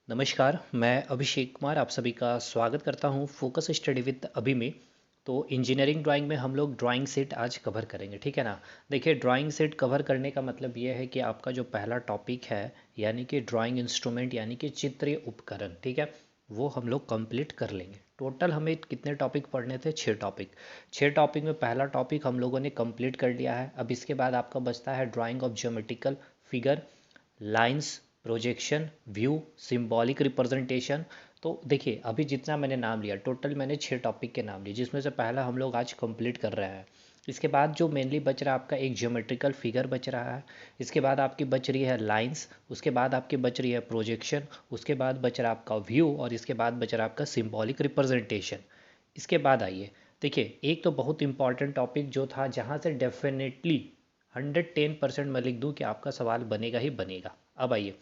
नमस्कार, मैं अभिषेक कुमार आप सभी का स्वागत करता हूँ फोकस स्टडी विद अभी में। तो इंजीनियरिंग ड्राइंग में हम लोग ड्राइंग सेट आज कवर करेंगे, ठीक है ना। देखिए, ड्राइंग सेट कवर करने का मतलब ये है कि आपका जो पहला टॉपिक है यानी कि ड्राइंग इंस्ट्रूमेंट यानी कि चित्रीय उपकरण, ठीक है, वो हम लोग कंप्लीट कर लेंगे। टोटल हमें कितने टॉपिक पढ़ने थे? 6 टॉपिक। 6 टॉपिक में पहला टॉपिक हम लोगों ने कंप्लीट कर लिया है। अब इसके बाद आपका बचता है drying of geometrical figure, lines, projection, view, symbolic representation. तो देखिए, अभी जितना मैंने नाम लिया, टोटल मैंने 6 टॉपिक के नाम लिए, जिसमें से पहला हम लोग आज कंप्लीट कर रहे हैं। इसके बाद जो मेनली बच रहा है आपका एक ज्योमेट्रिकल फिगर बच रहा है। इसके बाद आपकी बच रही है लाइंस, उसके बाद आपकी बच रही है प्रोजेक्शन, उसके बाद बच रहा है आपका व्यू, और इसके बाद बच रहा है आपका सिंबॉलिक रिप्रेजेंटेशन। इसके बाद आइए, देखिए, एक तो बहुत इंपॉर्टेंट टॉपिक जो था, जहाँ से डेफिनेटली 110% मैं लिख दूँ कि आपका सवाल बनेगा ही बनेगा। अब आइए,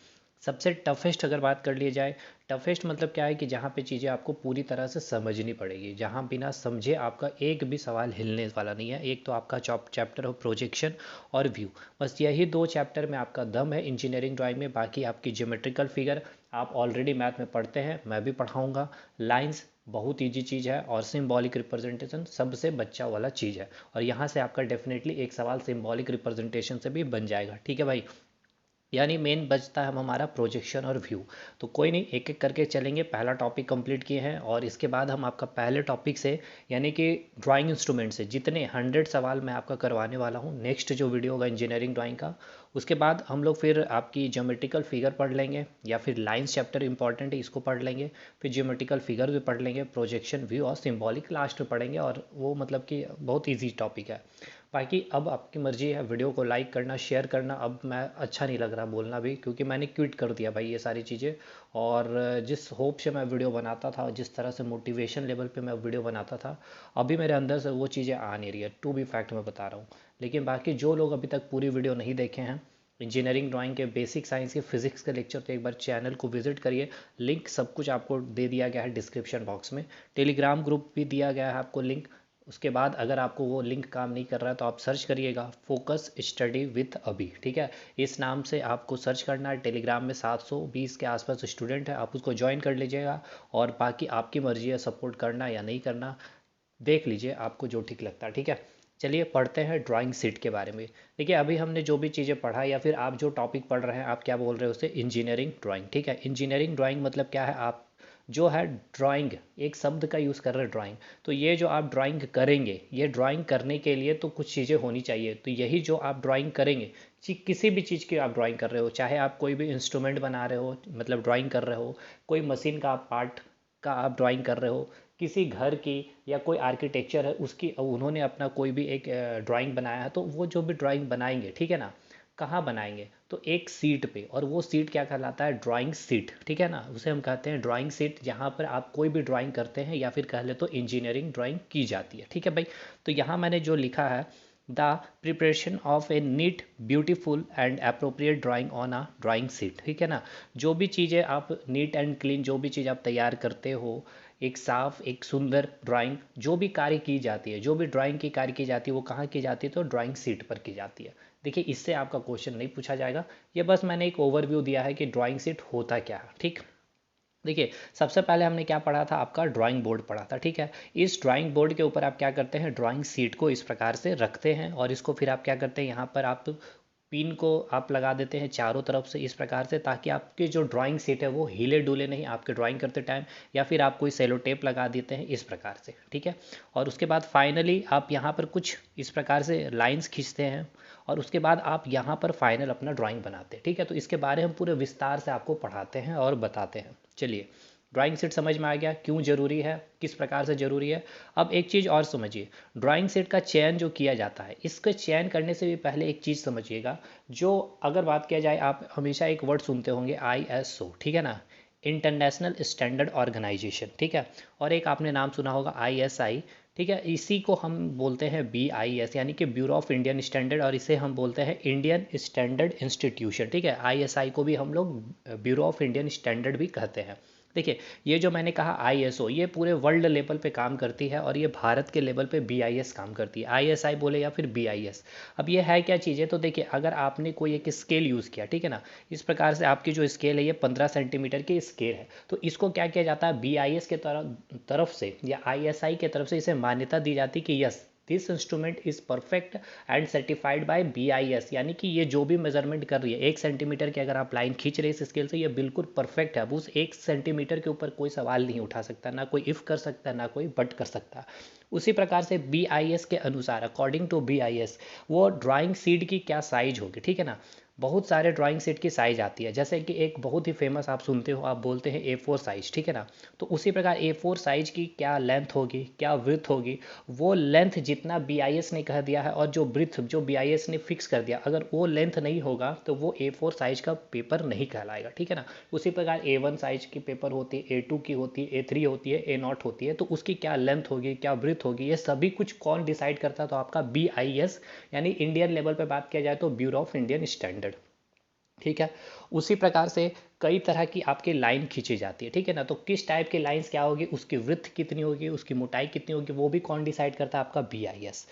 सबसे टफेस्ट अगर बात कर ली जाए, टफेस्ट मतलब क्या है कि जहाँ पे चीज़ें आपको पूरी तरह से समझनी पड़ेगी, जहाँ बिना समझे आपका एक भी सवाल हिलने वाला नहीं है। एक तो आपका चैप्टर हो प्रोजेक्शन और व्यू, बस यही 2 चैप्टर में आपका दम है इंजीनियरिंग ड्राइंग में। बाकी आपकी ज्योमेट्रिकल फिगर आप ऑलरेडी मैथ में पढ़ते हैं, मैं भी पढ़ाऊँगा। लाइंस बहुत ईजी चीज़ है, और सिंबॉलिक रिप्रेजेंटेशन सबसे बच्चा वाला चीज़ है, और यहाँ से आपका डेफिनेटली एक सवाल सिंबॉलिक रिप्रेजेंटेशन से भी बन जाएगा, ठीक है भाई। यानी मेन बचता है हमारा प्रोजेक्शन और व्यू। तो कोई नहीं, एक एक करके चलेंगे। पहला टॉपिक कंप्लीट किए हैं, और इसके बाद हम आपका पहले टॉपिक से यानी कि ड्राइंग इंस्ट्रूमेंट से जितने 100 सवाल मैं आपका करवाने वाला हूँ नेक्स्ट जो वीडियो होगा इंजीनियरिंग ड्राइंग का, उसके बाद हम लोग फिर आपकी ज्योमेट्रिकल फिगर पढ़ लेंगे, या फिर लाइंस चैप्टर इंपॉर्टेंट है, इसको पढ़ लेंगे। फिर ज्योमेट्रिकल फिगर भी पढ़ लेंगे, प्रोजेक्शन, व्यू और सिंबॉलिक लास्ट में पढ़ेंगे, और वो मतलब कि बहुत ईजी टॉपिक है। बाकी अब आपकी मर्ज़ी है, वीडियो को लाइक करना, शेयर करना। अब मैं अच्छा नहीं लग रहा बोलना भी, क्योंकि मैंने क्विट कर दिया भाई ये सारी चीज़ें। और जिस होप से मैं वीडियो बनाता था, जिस तरह से मोटिवेशन लेवल पे मैं वीडियो बनाता था, अभी मेरे अंदर से वो चीज़ें आ नहीं रही है, टू बी फैक्ट मैं बता रहा हूँ। लेकिन बाकी जो लोग अभी तक पूरी वीडियो नहीं देखे हैं इंजीनियरिंग ड्राइंग के बेसिक साइंस के फिजिक्स के लेक्चर, तो एक बार चैनल को विजिट करिए। लिंक सब कुछ आपको दे दिया गया है डिस्क्रिप्शन बॉक्स में। टेलीग्राम ग्रुप भी दिया गया है आपको लिंक। उसके बाद अगर आपको वो लिंक काम नहीं कर रहा है तो आप सर्च करिएगा फोकस स्टडी विथ अभी, ठीक है। इस नाम से आपको सर्च करना है। टेलीग्राम में 720 के आसपास स्टूडेंट है, आप उसको ज्वाइन कर लीजिएगा। और बाकी आपकी मर्जी है सपोर्ट करना या नहीं करना, देख लीजिए आपको जो ठीक लगता है, ठीक है। चलिए पढ़ते हैं ड्राइंग सीट के बारे में। देखिए, अभी हमने जो भी चीज़ें पढ़ा, या फिर आप जो टॉपिक पढ़ रहे हैं, आप क्या बोल रहे हो उसे? इंजीनियरिंग ड्राइंग, ठीक है। इंजीनियरिंग ड्राइंग मतलब क्या है? आप जो है ड्राइंग, एक शब्द का यूज़ कर रहे हैं ड्राइंग। तो ये जो आप ड्राइंग करेंगे, ये ड्राइंग करने के लिए तो कुछ चीज़ें होनी चाहिए। तो यही जो आप ड्राइंग करेंगे, किसी भी चीज़ की आप ड्राइंग कर रहे हो, चाहे आप कोई भी इंस्ट्रूमेंट बना रहे हो मतलब ड्राइंग कर रहे हो, कोई मशीन का पार्ट का आप ड्राइंग कर रहे हो, किसी घर की या कोई आर्किटेक्चर है उसकी उन्होंने अपना कोई भी एक ड्राइंग बनाया है, तो वो जो भी ड्राइंग बनाएंगे, ठीक है ना, कहाँ बनाएंगे? तो एक सीट पे, और वो सीट क्या कहलाता है? ड्राइंग सीट, ठीक है ना। उसे हम कहते हैं ड्राइंग सीट, जहाँ पर आप कोई भी ड्राइंग करते हैं, या फिर कह ले तो इंजीनियरिंग ड्राइंग की जाती है, ठीक है भाई। तो यहाँ मैंने जो लिखा है, the preparation of a neat beautiful and appropriate drawing on a drawing sheet, ठीक है ना। जो भी चीज़ें आप नीट एंड क्लीन, जो भी चीज़ आप तैयार करते हो, एक साफ एक सुंदर ड्राइंग, जो भी कार्य की जाती है, जो भी ड्राइंग की कार्य की जाती है, वो कहाँ की जाती है? तो ड्राइंग सीट पर की जाती है। देखिए, इससे आपका क्वेश्चन नहीं पूछा जाएगा, ये बस मैंने एक ओवरव्यू दिया है कि ड्राइंग सीट होता क्या है, ठीक। देखिए, सबसे पहले हमने क्या पढ़ा था? आपका ड्राइंग बोर्ड पढ़ा था, ठीक है। इस ड्राइंग बोर्ड के ऊपर आप क्या करते हैं? ड्राइंग सीट को इस प्रकार से रखते हैं, और इसको फिर आप क्या करते हैं? यहाँ पर आप पिन को आप लगा देते हैं चारों तरफ से इस प्रकार से, ताकि आपकी जो ड्राइंग सीट है वो हिले डुले नहीं आपके ड्राइंग करते टाइम। या फिर आप कोई सेलो टेप लगा देते हैं इस प्रकार से, ठीक है। और उसके बाद फाइनली आप यहाँ पर कुछ इस प्रकार से लाइंस खींचते हैं, और उसके बाद आप यहाँ पर फाइनल अपना ड्राइंग बनाते हैं, ठीक है। तो इसके बारे में पूरे विस्तार से आपको पढ़ाते हैं और बताते हैं। चलिए, ड्राइंग सीट समझ में आ गया क्यों ज़रूरी है, किस प्रकार से ज़रूरी है। अब एक चीज़ और समझिए, ड्राइंग सीट का चयन जो किया जाता है, इसके चयन करने से भी पहले एक चीज़ समझिएगा। जो अगर बात किया जाए, आप हमेशा एक वर्ड सुनते होंगे ISO, ठीक है ना, इंटरनेशनल स्टैंडर्ड ऑर्गेनाइजेशन, ठीक है। और एक आपने नाम सुना होगा ISI, ठीक है। इसी को हम बोलते हैं BIS यानी कि ब्यूरो ऑफ इंडियन स्टैंडर्ड, और इसे हम बोलते हैं इंडियन स्टैंडर्ड इंस्टीट्यूशन, ठीक है। ISI को भी हम लोग ब्यूरो ऑफ इंडियन स्टैंडर्ड भी कहते हैं। देखिए, ये जो मैंने कहा आईएसओ, ये पूरे वर्ल्ड लेवल पे काम करती है और ये भारत के लेवल पे बीआईएस काम करती है। आईएसआई बोले या फिर बीआईएस। अब ये है क्या चीज़ है, तो देखिए अगर आपने कोई एक स्केल यूज़ किया, ठीक है ना, इस प्रकार से आपकी जो स्केल है ये 15 सेंटीमीटर की स्केल है, तो इसको क्या किया जाता है, बीआईएस के तरफ से या आईएसआई के तरफ से इसे मान्यता दी जाती है कि yes this instrument is perfect and certified by BIS, यानी कि ये जो भी मेजरमेंट कर रही है 1 सेंटीमीटर की अगर आप लाइन खींच रहे हैं इस स्केल से, ये बिल्कुल परफेक्ट है। अब उस 1 सेंटीमीटर के ऊपर कोई सवाल नहीं उठा सकता, ना कोई इफ़ कर सकता, ना कोई बट कर सकता। उसी प्रकार से बीआईएस के अनुसार, अकॉर्डिंग टू बीआईएस, वो ड्राइंग शीट की क्या साइज होगी, ठीक है ना। बहुत सारे ड्राइंग शीट की साइज आती है, जैसे कि एक बहुत ही फेमस आप सुनते हो, आप बोलते हैं A4 साइज, ठीक है ना। तो उसी प्रकार A4 साइज की क्या लेंथ होगी, क्या विड्थ होगी, वो लेंथ जितना बीआईएस ने कह दिया है और जो ब्रिथ जो बीआईएस ने फिक्स कर दिया, अगर वो लेंथ नहीं होगा तो वो A4 साइज का पेपर नहीं कहलाएगा, ठीक है ना। उसी प्रकार A1 साइज की पेपर होती है, A2 की होती है, A3 होती है, A0 होती है, तो उसकी क्या लेंथ होगी, क्या ब्रिथ होगी, ये सभी कुछ कौन डिसाइड करता है, तो आपका बीआईएस, यानी इंडियन लेवल पे बात किया जाए तो ब्यूरो ऑफ इंडियन स्टैंडर्ड, ठीक है। उसी प्रकार से कई तरह की आपकी लाइन खींची जाती है, ठीक है ना। तो किस टाइप की लाइंस क्या होगी, उसकी वृत्त कितनी होगी, उसकी मोटाई कितनी होगी, वो भी कौन डिसाइड करता है, आपका बीआईएस।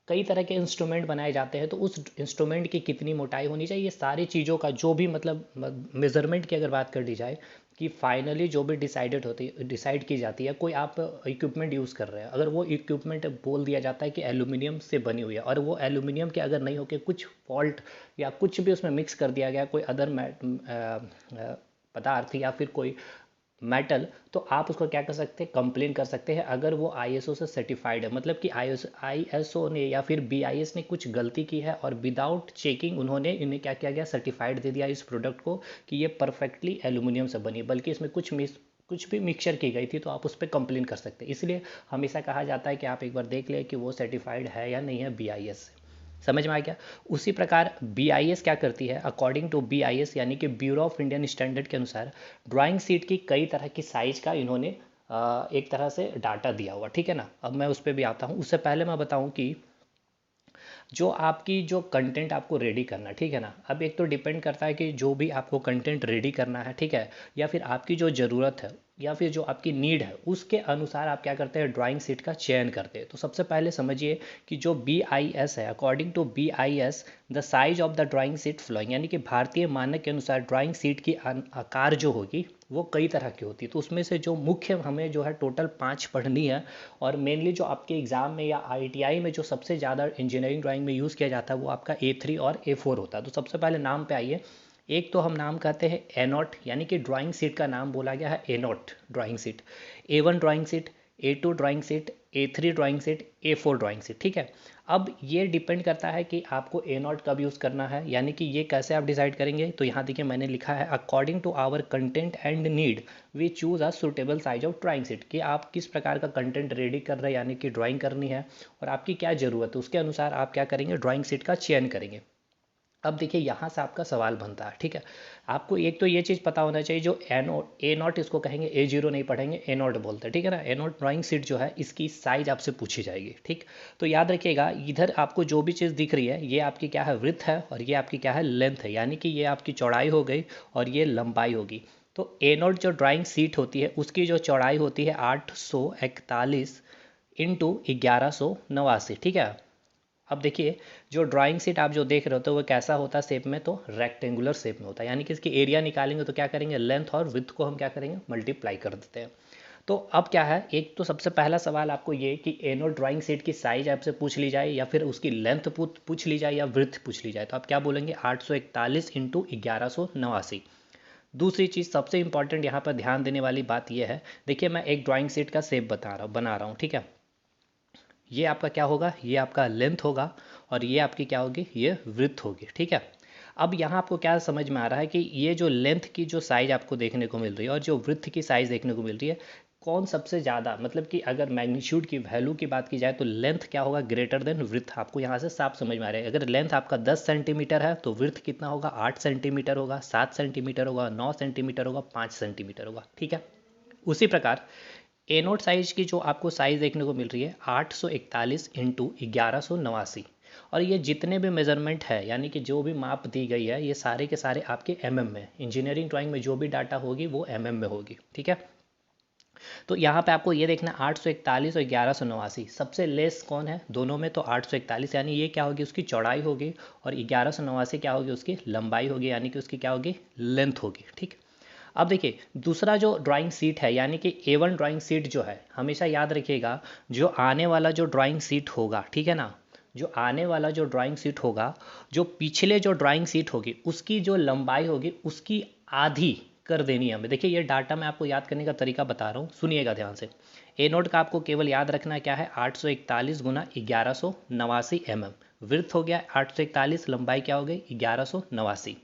कई तरह के इंस्ट्रूमेंट बनाए जाते हैं, तो उस इंस्ट्रूमेंट की कितनी मोटाई होनी चाहिए, ये सारी चीज़ों का जो भी मतलब मेज़रमेंट की अगर बात कर दी जाए, कि फाइनली जो भी डिसाइड की जाती है, कोई आप इक्विपमेंट यूज़ कर रहे हैं, अगर वो इक्विपमेंट बोल दिया जाता है कि एल्यूमिनियम से बनी हुई है, और वो एल्यूमिनियम के अगर नहीं होकर कुछ फॉल्ट या कुछ भी उसमें मिक्स कर दिया गया, कोई अदर पदार्थ या फिर कोई मेटल, तो आप उसको क्या कर सकते हैं, कंप्लेन कर सकते हैं, अगर वो आईएसओ से सर्टिफाइड है, मतलब कि आईएसओ ने या फिर बीआईएस ने कुछ गलती की है और विदाउट चेकिंग उन्होंने इन्हें क्या किया गया, सर्टिफाइड दे दिया इस प्रोडक्ट को कि ये परफेक्टली एल्यूमिनियम से बनी, बल्कि इसमें कुछ भी मिक्सचर की गई थी, तो आप उस पर कंप्लेन कर सकते हैं। इसलिए हमेशा कहा जाता है कि आप एक बार देख लें कि वो सर्टिफाइड है या नहीं है बीआईएस से। समझ में आ गया। उसी प्रकार बीआईएस क्या करती है, अकॉर्डिंग टू बीआईएस यानी कि ब्यूरो ऑफ इंडियन स्टैंडर्ड के अनुसार, ड्राइंग शीट की कई तरह की साइज का इन्होंने एक तरह से डाटा दिया हुआ, ठीक है ना। अब मैं उस पर भी आता हूँ, उससे पहले मैं बताऊँ कि जो आपकी जो कंटेंट आपको रेडी करना, ठीक है ना। अब एक तो डिपेंड करता है कि जो भी आपको कंटेंट रेडी करना है, ठीक है, या फिर आपकी जो ज़रूरत है या फिर जो आपकी नीड है, उसके अनुसार आप क्या करते हैं, ड्राइंग शीट का चयन करते हैं। तो सबसे पहले समझिए कि जो बी आई एस है, according to B I S, the size of the drawing sheet flowing, यानी कि भारतीय मानक के अनुसार ड्राइंग शीट की आकार जो होगी वो कई तरह की होती है। तो उसमें से जो मुख्य हमें जो है टोटल 5 पढ़नी है, और मेनली जो आपके एग्ज़ाम में या आईटीआई में जो सबसे ज़्यादा इंजीनियरिंग ड्राइंग में यूज़ किया जाता है वो आपका A3 और A4 होता है। तो सबसे पहले नाम पे आइए। एक तो हम नाम कहते हैं A0, यानी कि ड्राइंग सीट का नाम बोला गया है A0 drawing sheet, A1 drawing sheet, A2 drawing sheet, A3 drawing sheet, A4 drawing sheet, ठीक है। अब ये डिपेंड करता है कि आपको A0 कब यूज़ करना है, यानी कि ये कैसे आप डिसाइड करेंगे। तो यहाँ देखिए मैंने लिखा है, according to our content and need we choose a suitable size of drawing sheet, कि आप किस प्रकार का कंटेंट रेडी कर रहे हैं, यानी कि ड्राइंग करनी है और आपकी क्या ज़रूरत है, उसके अनुसार आप क्या करेंगे, ड्राइंग सीट का चयन करेंगे। अब देखिए यहाँ से आपका सवाल बनता है, ठीक है। आपको एक तो ये चीज़ पता होना चाहिए, जो A0 इसको कहेंगे, A0 नहीं पढ़ेंगे, A0 बोलते हैं, ठीक है ना। A0 ड्राइंग सीट जो है इसकी साइज आपसे पूछी जाएगी, ठीक। तो याद रखिएगा, इधर आपको जो भी चीज़ दिख रही है ये आपकी क्या है, विड्थ है, और ये आपकी क्या है, लेंथ है, यानी कि ये आपकी चौड़ाई हो गई और ये लंबाई होगी। तो A0 जो ड्राइंग सीट होती है उसकी जो चौड़ाई होती है 841 इंटू 1189, ठीक है। अब देखिए, जो ड्राइंग शीट आप जो देख रहे हो तो वो कैसा होता है शेप में, तो रेक्टेंगुलर शेप में होता है, यानी कि इसकी एरिया निकालेंगे तो क्या करेंगे, लेंथ और विड्थ को हम क्या करेंगे, मल्टीप्लाई कर देते हैं। तो अब क्या है, एक तो सबसे पहला सवाल आपको ये कि A0 ड्राइंग शीट की साइज आपसे पूछ ली जाए या फिर उसकी लेंथ पूछ ली जाए या विड्थ पूछ ली जाए, तो आप क्या बोलेंगे, 841 इंटू 1189। दूसरी चीज़ सबसे इंपॉर्टेंट यहाँ पर ध्यान देने वाली बात यह है, देखिए मैं एक ड्राइंग शीट का शेप बना रहा हूँ, ठीक है। ये आपका क्या होगा, ये आपका लेंथ होगा और ये आपकी क्या होगी, ये विड्थ होगी, ठीक है। अब यहाँ आपको क्या समझ में आ रहा है कि ये जो लेंथ की जो साइज़ आपको देखने को मिल रही है और जो विड्थ की साइज़ देखने को मिल रही है, कौन सबसे ज़्यादा, मतलब कि अगर मैग्नीट्यूड की वैल्यू की बात की जाए तो लेंथ क्या होगा, ग्रेटर देन विड्थ। आपको यहाँ से साफ समझ में आ रहा है, अगर लेंथ आपका 10 सेंटीमीटर है तो विड्थ कितना होगा, 8 सेंटीमीटर होगा, 7 सेंटीमीटर होगा, 9 सेंटीमीटर होगा, 5 सेंटीमीटर होगा, ठीक है। उसी प्रकार A0 साइज की जो आपको साइज़ देखने को मिल रही है 841 इंटू 1189, और ये जितने भी मेजरमेंट है यानी कि जो भी माप दी गई है ये सारे के सारे आपके में, इंजीनियरिंग ड्राइंग में जो भी डाटा होगी वो में होगी, ठीक है। तो यहाँ पे आपको ये देखना 841 और 1189 सबसे लेस कौन है दोनों में, तो 841 यानी ये क्या होगी उसकी चौड़ाई होगी, और 1189 क्या होगी उसकी लंबाई होगी, यानी कि उसकी क्या होगी लेंथ होगी, ठीक। अब देखिए दूसरा जो ड्राइंग सीट है यानी कि A1 ड्राइंग सीट जो है, हमेशा याद रखिएगा जो आने वाला जो ड्राइंग सीट होगा, ठीक है ना, जो आने वाला जो ड्राइंग सीट होगा, जो पिछले जो ड्राइंग सीट होगी उसकी जो लंबाई होगी उसकी आधी कर देनी है हमें। देखिए ये डाटा मैं आपको याद करने का तरीका बता रहा हूँ, सुनिएगा ध्यान से। ए नोट का आपको केवल याद रखना क्या है, 841 गुना 1189 विड्थ हो गया 841, लंबाई क्या हो गई 1189।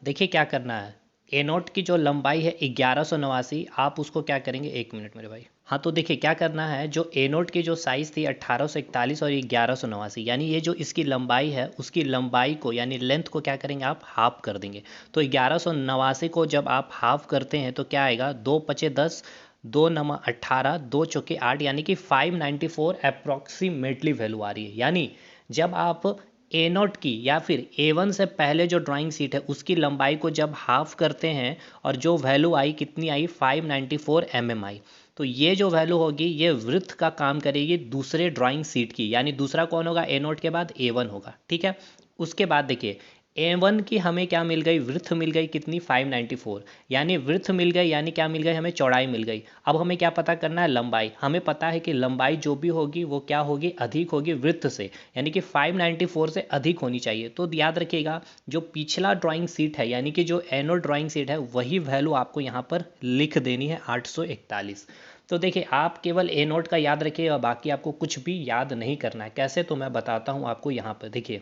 देखिए क्या करना है, ए नोट की जो लंबाई है 1189, आप उसको क्या करेंगे, एक मिनट मेरे भाई। हाँ तो देखिए क्या करना है, जो ए नोट की जो साइज़ थी 1841 और 1189, यानी ये जो इसकी लंबाई है उसकी लंबाई को यानी लेंथ को क्या करेंगे आप हाफ कर देंगे। तो 1189 को जब आप हाफ करते हैं तो क्या आएगा, 2 पचे 10, 2 नमा 18, 2 चौके 8, यानी कि 594 अप्रॉक्सीमेटली वैल्यू आ रही है। यानी जब आप ए नोट की या फिर A1 से पहले जो ड्राइंग सीट है उसकी लंबाई को जब हाफ करते हैं और जो वैल्यू आई कितनी आई 594 आई, तो ये जो वैल्यू होगी ये वृत्त का काम करेगी दूसरे ड्राइंग सीट की, यानी दूसरा कौन होगा, ए नोट के बाद A1 होगा, ठीक है। उसके बाद देखिए A1 की हमें क्या मिल गई, वृत्त मिल गई कितनी 594, यानी वृत्त मिल गई, यानी क्या मिल गई हमें चौड़ाई मिल गई। अब हमें क्या पता करना है, लंबाई। हमें पता है कि लंबाई जो भी होगी वो क्या होगी, अधिक होगी वृत्त से, यानी कि 594 से अधिक होनी चाहिए। तो याद रखिएगा जो पिछला ड्राइंग सीट है यानी कि जो एनो ड्राइंग सीट है वही वैल्यू आपको यहाँ पर लिख देनी है 841। तो देखिए आप केवल ए नोट का याद रखिए और बाकी आपको कुछ भी याद नहीं करना है। कैसे, तो मैं बताता हूँ आपको। यहाँ पर देखिए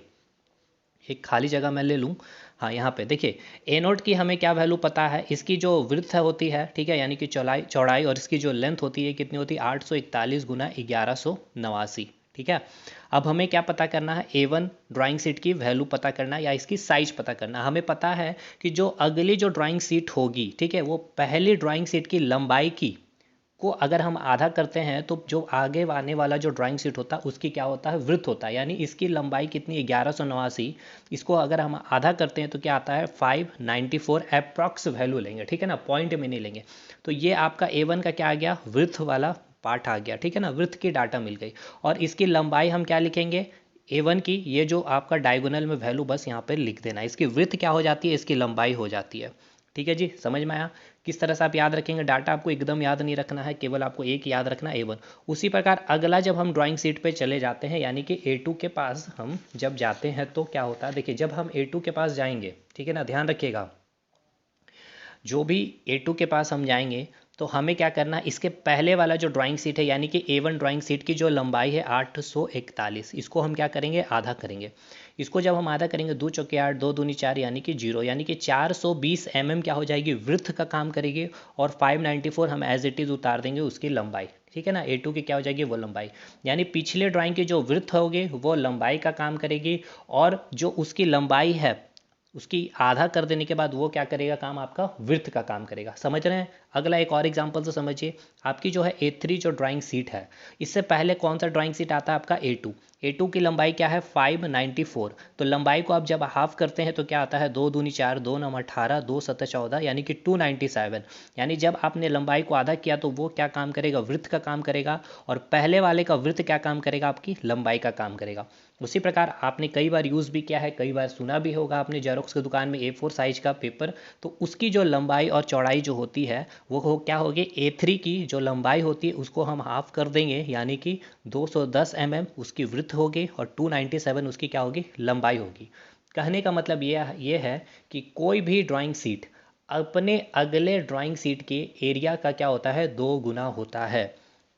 एक खाली जगह मैं ले लूँ, हाँ यहाँ पे देखिए ए नोट की हमें क्या वैल्यू पता है, इसकी जो वृत्त होती है, ठीक है, यानी कि चौड़ाई चौड़ाई, और इसकी जो लेंथ होती है कितनी होती है 841 गुना 1189, ठीक है। अब हमें क्या पता करना है, A1 ड्राइंग सीट की वैल्यू पता करना है या इसकी साइज पता करना है। हमें पता है कि जो अगली जो ड्राइंग सीट होगी, ठीक है, वो पहली ड्राइंग सीट की लंबाई की को अगर हम आधा करते हैं तो जो आगे आने वाला जो ड्राइंग सीट होता है उसकी क्या होता है, वृत्त होता है, यानी इसकी लंबाई कितनी 1189, इसको अगर हम आधा करते हैं तो क्या आता है 594 अप्रॉक्स वैल्यू लेंगे, ठीक है ना, पॉइंट में नहीं लेंगे। तो ये आपका A1 का क्या आ गया, वृत्त वाला पार्ट आ गया, ठीक है ना, वृत्त की डाटा मिल गई। और इसकी लंबाई हम क्या लिखेंगे, A1 की ये जो आपका डायगोनल में वैल्यू बस यहाँ पर लिख देना, इसकी वृत्त क्या हो जाती है, इसकी लंबाई हो जाती है। ठीक है जी, समझ में आया किस तरह से आप याद रखेंगे। डाटा आपको एकदम याद नहीं रखना है, केवल आपको एक याद रखना है A1। उसी प्रकार अगला जब हम ड्राइंग सीट पे चले जाते हैं यानी कि A2 के पास हम जब जाते हैं तो क्या होता है, देखिए जब हम A2 के पास जाएंगे, ठीक है ना, ध्यान रखिएगा, जो भी A2 के पास हम जाएंगे तो हमें क्या करना है, इसके पहले वाला जो ड्राइंग सीट है यानी कि A1 ड्राइंग सीट की जो लंबाई है 841, इसको हम क्या करेंगे, आधा करेंगे। इसको जब हम आधा करेंगे 2 चौके 8, 2 दूनी 4, यानी कि 0, यानी कि 420 क्या हो जाएगी, वृत्त का काम करेगी। और 594 हम एज इट इज़ उतार देंगे उसकी लंबाई, ठीक है ना। A2 की क्या हो जाएगी, वो लंबाई, यानी पिछले ड्राइंग की जो वृत्त होगी वो लंबाई का काम करेगी, और जो उसकी लंबाई है उसकी आधा कर देने के बाद वो क्या करेगा, काम आपका वृत्त का काम करेगा। समझ रहे हैं। अगला एक और एग्जांपल से समझिए, आपकी जो है A3 जो ड्राइंग सीट है, इससे पहले कौन सा ड्राइंग सीट आता है आपका A2 की लंबाई क्या है 594। तो लंबाई को आप जब हाफ करते हैं तो क्या आता है, 2 दूनी 4, 2 नम 18, 2 सत्तर 14, यानी कि 297। यानी जब आपने लंबाई को आधा किया तो वो क्या काम करेगा, वृत्त का काम करेगा, और पहले वाले का वृत्त क्या काम करेगा, आपकी लंबाई का काम करेगा। उसी प्रकार आपने कई बार यूज़ भी किया है, कई बार सुना भी होगा आपने जेरोक्स की दुकान में A4 साइज का पेपर, तो उसकी जो लंबाई और चौड़ाई जो होती है वो क्या होगी, A3 की जो लंबाई होती है उसको हम हाफ कर देंगे, यानी कि 210 उसकी वृत्त होगी, और 297 उसकी क्या होगी, लंबाई होगी। कहने का मतलब ये है कि कोई भी ड्राइंग सीट अपने अगले ड्राइंग सीट के एरिया का क्या होता है, 2 गुना होता है।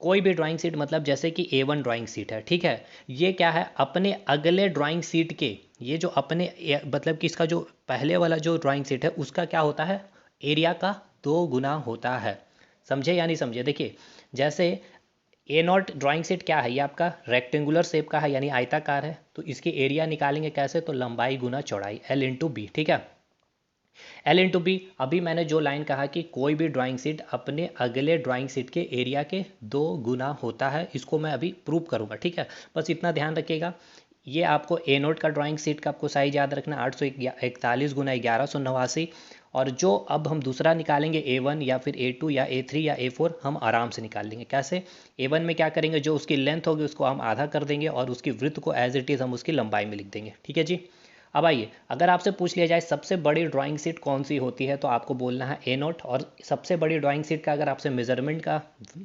कोई भी ड्राइंग सीट मतलब जैसे कि A1 ड्राइंग सीट है, ठीक है, ये क्या है, अपने अगले ड्राइंग सीट के, ये जो अपने मतलब कि इसका जो पहले वाला जो ड्राइंग सीट है उसका क्या होता है, एरिया का 2 गुना होता है। समझे या नहीं समझे। देखिए जैसे A0 ड्राइंग सीट क्या है, ये आपका रेक्टेंगुलर शेप का है, यानी आयताकार है, तो इसकी एरिया निकालेंगे कैसे, तो लंबाई गुना चौड़ाई L इंटू बी, ठीक है। एल इंटू बी, अभी मैंने जो लाइन कहा कि कोई भी ड्राइंग शीट अपने अगले ड्राइंग शीट के एरिया के 2 गुना होता है, इसको मैं अभी प्रूव करूँगा, ठीक है। बस इतना ध्यान रखिएगा। ये आपको ए नोट का ड्राइंग शीट का आपको साइज याद रखना 841 गुना 1189, और जो अब हम दूसरा निकालेंगे A1 या फिर A2 या A3 या A4, हम आराम से निकाल लेंगे। कैसे? A1 में क्या करेंगे, जो उसकी लेंथ होगी उसको हम आधा कर देंगे और उसकी वृत्त को एज इट इज़ हम उसकी लंबाई में लिख देंगे, ठीक है जी। अब आइए, अगर आपसे पूछ लिया जाए सबसे बड़ी ड्राइंग शीट कौन सी होती है, तो आपको बोलना है ए नोट। और सबसे बड़ी ड्राइंग शीट का अगर आपसे मेजरमेंट का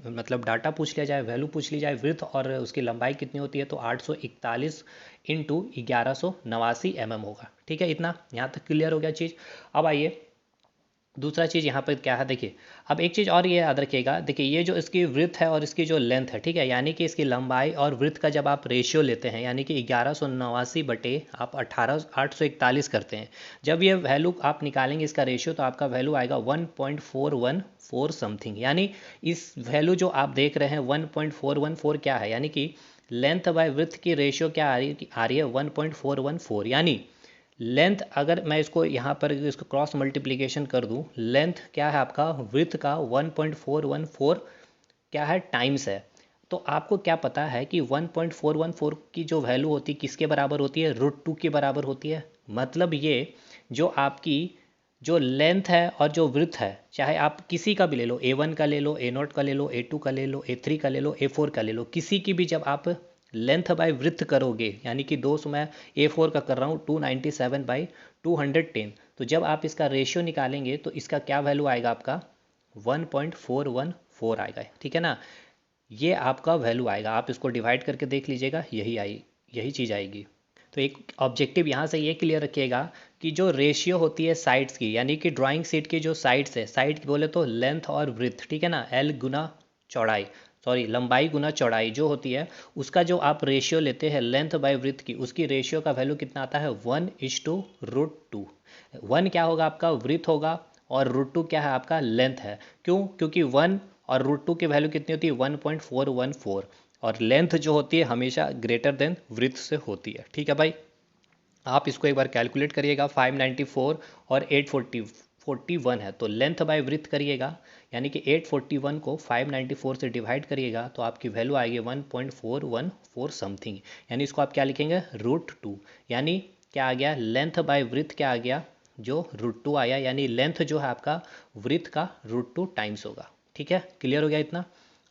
मतलब डाटा पूछ लिया जाए, वैल्यू पूछ ली जाए, विड्थ और उसकी लंबाई कितनी होती है, तो 841 इंटू 1189 होगा, ठीक है। इतना यहाँ तक क्लियर हो गया चीज़। अब आइए दूसरा चीज़ यहाँ पर क्या है, देखिए अब एक चीज़ और ये याद रखिएगा। देखिए ये जो इसकी वृत्त है और इसकी जो लेंथ है, ठीक है, यानी कि इसकी लंबाई और वृत्त का जब आप रेशियो लेते हैं, यानी कि 1189 बटे आप 841 करते हैं, जब ये वैल्यू आप निकालेंगे इसका रेशियो, तो आपका वैल्यू आएगा 1.414 समथिंग। यानी इस वैल्यू जो आप देख रहे हैं 1.414 क्या है, यानी कि लेंथ बाय वृत्त की रेशियो क्या आ रही है 1.414। यानी लेंथ, अगर मैं इसको यहाँ पर इसको क्रॉस मल्टीप्लिकेशन कर दूँ, लेंथ क्या है आपका विड्थ का 1.414 क्या है टाइम्स है। तो आपको क्या पता है कि 1.414 की जो वैल्यू होती है किसके बराबर होती है, √2 के बराबर होती है। मतलब ये जो आपकी जो लेंथ है और जो विड्थ है, चाहे आप किसी का भी ले लो, A1 का ले लो, ए नोट का ले लो, A2 का ले लो, A3 का ले लो, A4 का ले लो, किसी की भी जब आप लेंथ बाय विड्थ करोगे, यानी कि दोस्त मैं A4 का कर रहा हूँ 297 बाई 210, तो जब आप इसका रेशियो निकालेंगे तो इसका क्या वैल्यू आएगा आपका 1.414 आएगा, ठीक है ना। ये आपका वैल्यू आएगा, आप इसको डिवाइड करके देख लीजिएगा, यही चीज़ आएगी। तो एक ऑब्जेक्टिव यहाँ से ये क्लियर रखिएगा कि जो रेशियो होती है साइड्स की, यानी कि ड्राइंग शीट की जो साइड्स है, साइड बोले तो लेंथ और विड्थ, ठीक है ना, एल गुना चौड़ाई, सॉरी लंबाई गुना चौड़ाई जो होती है, उसका जो आप रेशियो लेते हैं लेंथ बाय विड्थ की, उसकी रेशियो का वैल्यू कितना आता है 1:√2। 1 क्या होगा आपका विड्थ होगा और √2 क्या है आपका लेंथ है। क्यों? क्योंकि 1 और √2 की वैल्यू कितनी होती है 1.414, और लेंथ जो होती है हमेशा ग्रेटर देन विड्थ से होती है, ठीक है भाई। आप इसको एक बार कैलकुलेट करिएगा, 594 और 841 है, तो लेंथ बाय विड्थ करिएगा, यानी कि 841 को 594 से डिवाइड करिएगा, तो आपकी वैल्यू आएगी 1.414 समथिंग। यानी इसको आप क्या लिखेंगे √2, यानी क्या आ गया लेंथ बाय विड्थ क्या आ गया, जो √2 आया, यानी लेंथ जो है आपका विड्थ का √2 टाइम्स होगा, ठीक है। क्लियर हो गया इतना।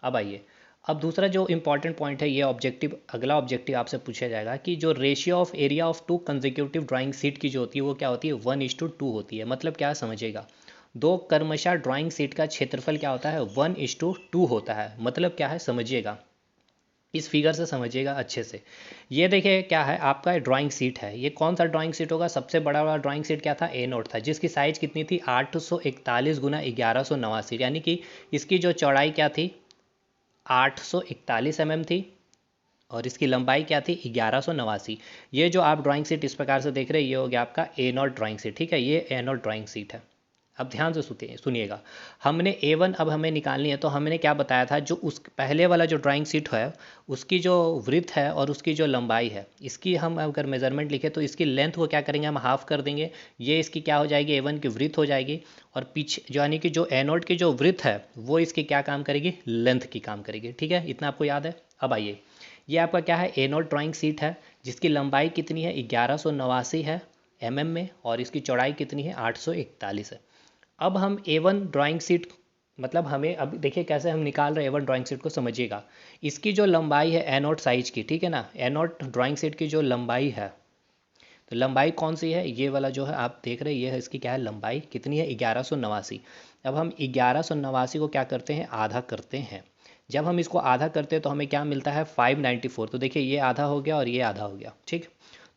अब आइए, अब दूसरा जो इंपॉर्टेंट पॉइंट है, ये ऑब्जेक्टिव, अगला ऑब्जेक्टिव आपसे पूछा जाएगा कि जो ratio of area of 2 consecutive drawing sheet की जो होती है वो क्या होती है 1:2 होती है। मतलब क्या समझिएगा, दो कर्मशः ड्राइंग शीट का क्षेत्रफल क्या होता है 1:2 होता है। मतलब क्या है समझिएगा, इस फिगर से समझिएगा अच्छे से। ये देखिए क्या है, आपका ड्राइंग शीट है, ये कौन सा ड्राइंग शीट होगा, सबसे बड़ा वाला ड्राइंग शीट क्या था ए नोट था, जिसकी साइज कितनी थी 841 गुना 1189, यानी कि इसकी जो चौड़ाई क्या थी 841 थी और इसकी लंबाई क्या थी 1189। ये जो आप ड्राइंग शीट इस प्रकार से देख रहे हैं, ये हो गया आपका ए नोट ड्राइंग शीट, ठीक है, ये ए नोट ड्राइंग शीट है। अब ध्यान से सुनिएगा, हमने A1 अब हमें निकालनी है, तो हमने क्या बताया था, जो उस पहले वाला जो ड्राइंग शीट है उसकी जो वृत्त है और उसकी जो लंबाई है, इसकी हम अगर मेजरमेंट लिखे तो इसकी लेंथ को क्या करेंगे हम हाफ कर देंगे, ये इसकी क्या हो जाएगी A1 की वृत्त हो जाएगी, और पीछे जो यानी कि जो ए नोट की जो वृत्त है वो इसकी क्या काम करेगी, लेंथ की काम करेगी, ठीक है। इतना आपको याद है। अब आइए, ये आपका क्या है ए नोट ड्राइंग शीट है, जिसकी लंबाई कितनी है 1189 है में, और इसकी चौड़ाई कितनी है 841 है। अब हम A1 ड्राइंग शीट, मतलब हमें अब देखिए कैसे हम निकाल रहे हैं A1 ड्राइंग शीट को, समझिएगा। इसकी जो लंबाई है ए नोट साइज की, ठीक है ना, ए नोट ड्राइंग शीट की जो लंबाई है, तो लंबाई कौन सी है, ये वाला जो है आप देख रहे हैं, ये है इसकी क्या है लंबाई कितनी है 1189। अब हम 1189 को क्या करते हैं आधा करते हैं, जब हम इसको आधा करते हैं तो हमें क्या मिलता है 594। तो देखिए ये आधा हो गया और ये आधा हो गया, ठीक।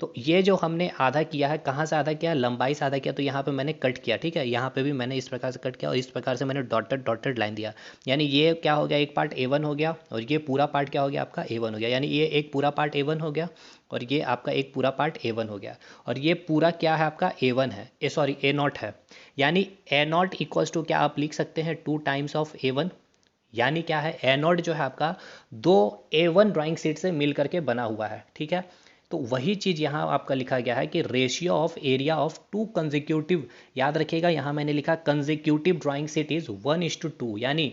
तो ये जो हमने आधा किया है, कहाँ से आधा किया, लंबाई से आधा किया, तो यहाँ पे मैंने कट किया, ठीक है, यहाँ पे भी मैंने इस प्रकार से कट किया और इस प्रकार से मैंने डॉटेड डॉटेड लाइन दिया। यानी ये क्या हो गया, एक पार्ट A1 हो गया और ये पूरा पार्ट क्या हो गया आपका A1 हो गया, यानी ये एक पूरा पार्ट A1 हो गया और ये आपका एक पूरा पार्ट A1 हो गया, और ये पूरा क्या है आपका A1 है, सॉरी ए नॉट है। यानी ए नॉट इक्वल्स टू क्या आप लिख सकते हैं 2 टाइम्स ऑफ A1, यानी क्या है ए नॉट जो है आपका 2 A1 ड्राइंग शीट से मिल करके बना हुआ है, ठीक है। तो वही चीज़ यहाँ आपका लिखा गया है कि ratio of area of to consecutive, याद रखिएगा यहाँ मैंने लिखा कंजिक्यूटिव ड्राइंग सीट इज़ 1:2, यानी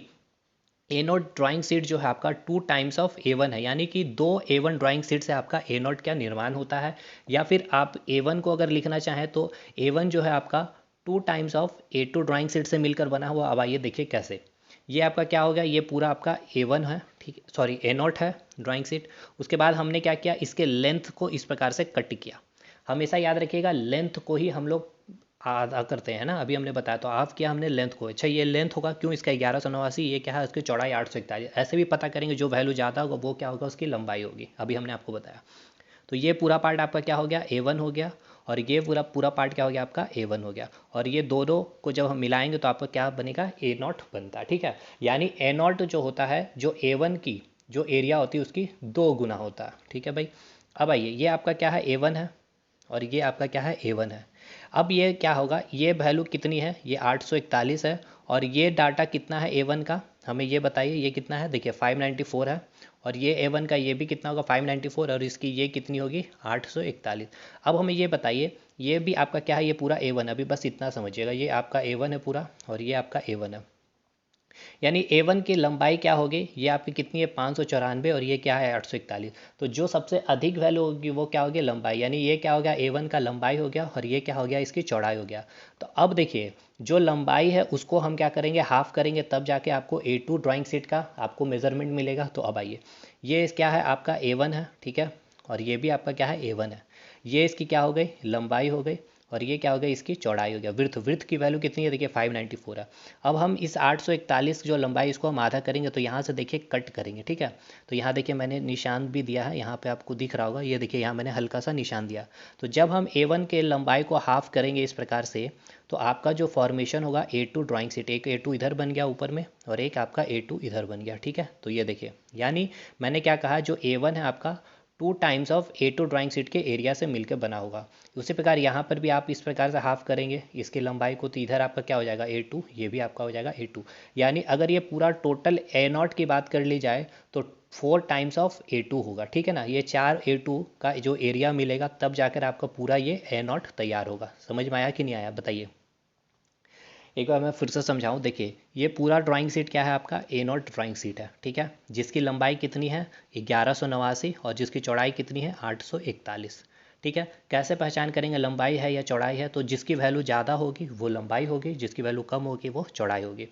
ए नोट ड्राइंग सीट जो है आपका 2 टाइम्स ऑफ A1 है, यानी कि 2 A1 ड्राइंग सीट से आपका ए नोट क्या निर्माण होता है। या फिर आप A1 को अगर लिखना चाहें तो A1 जो है आपका 2 times of A2 drawing sheet से मिलकर बना हुआ। अब आइए देखिए कैसे। ये आपका क्या हो गया, ये पूरा आपका A1 है, ठीक है, सॉरी ए नोट है ड्राइंग सीट। उसके बाद हमने क्या किया, इसके लेंथ को इस प्रकार से कट किया। हमेशा याद रखिएगा लेंथ को ही हम लोग आधा करते हैं ना, अभी हमने बताया। तो आप किया हमने लेंथ को, अच्छा ये लेंथ होगा क्यों, इसका 1189, ये क्या है, उसकी चौड़ाई 841। ऐसे भी पता करेंगे, जो वैल्यू ज़्यादा होगा वो क्या होगा, उसकी लंबाई होगी, अभी हमने आपको बताया। तो ये पूरा पार्ट आपका क्या हो गया, A1 हो गया, और ये पूरा पूरा पार्ट क्या हो गया आपका A1 हो गया। और ये दोनों को जब हम मिलाएंगे तो आपका क्या बनेगा, A0 बनता है, ठीक है। यानी A0 जो होता है, जो A1 की जो एरिया होती है उसकी 2 गुना होता है, ठीक है भाई। अब आइए, ये आपका क्या है, A1 है, और ये आपका क्या है, A1 है। अब ये क्या होगा, ये वैल्यू कितनी है, ये 841 है, और ये डाटा कितना है A1 का, हमें ये बताइए, ये कितना है, देखिए 594 है, और ये A1 का ये भी कितना होगा 594, और इसकी ये कितनी होगी 841। अब हमें ये बताइए, ये भी आपका क्या है, ये पूरा A1 है, अभी बस इतना समझिएगा, ये आपका A1 है पूरा, और ये आपका A1 है। यानी A1 की लंबाई क्या होगी, ये आपकी कितनी है 594, और ये क्या है 841। तो जो सबसे अधिक वैल्यू होगी वो क्या होगी, लंबाई, यानी ये क्या हो गया, A1 का लंबाई हो गया, और ये क्या हो गया, इसकी चौड़ाई हो गया। तो अब देखिए, जो लंबाई है उसको हम क्या करेंगे, हाफ करेंगे, तब जाके आपको A2 ड्राइंग सीट का आपको मेजरमेंट मिलेगा। तो अब आइए, ये क्या है आपका A1 है, ठीक है, और ये भी आपका क्या है A1 है। ये इसकी क्या हो गई, लंबाई हो गई, और ये क्या हो गया, इसकी चौड़ाई हो गया। विड्थ, विड्थ की वैल्यू कितनी है, देखिए 594 है। अब हम इस 841 जो लंबाई, इसको हम आधा करेंगे, तो यहाँ से देखिए कट करेंगे, ठीक है। तो यहाँ देखिए मैंने निशान भी दिया है, यहाँ पे आपको दिख रहा होगा, ये देखिए यहाँ मैंने हल्का सा निशान दिया। तो जब हम A1 के लंबाई को हाफ करेंगे इस प्रकार से, तो आपका जो फॉर्मेशन होगा A2 ड्राइंग सीट, एक A2 इधर बन गया ऊपर में, और एक आपका A2 इधर बन गया, ठीक है। तो ये देखिए, यानी मैंने क्या कहा, जो A1 है आपका 2 times of A2 drawing sheet के एरिया से मिलकर बना होगा। उसी प्रकार यहाँ पर भी आप इस प्रकार से हाफ करेंगे इसकी लंबाई को, तो इधर आपका क्या हो जाएगा A2, ये भी आपका हो जाएगा A2। यानी अगर ये पूरा टोटल A0 की बात कर ली जाए तो 4 टाइम्स ऑफ A2 होगा, ठीक है ना। ये 4 A2 का जो एरिया मिलेगा, तब जाकर आपका पूरा ये A0 तैयार होगा। समझ में आया कि नहीं आया, बताइए। एक बार मैं फिर से समझाऊं, देखिए ये पूरा ड्राइंग सीट क्या है आपका, A0 ड्राइंग सीट है, ठीक है, जिसकी लंबाई कितनी है 1189, और जिसकी चौड़ाई कितनी है 841, ठीक है। कैसे पहचान करेंगे लंबाई है या चौड़ाई है, तो जिसकी वैल्यू ज़्यादा होगी वो लंबाई होगी, जिसकी वैल्यू कम होगी वो चौड़ाई होगी।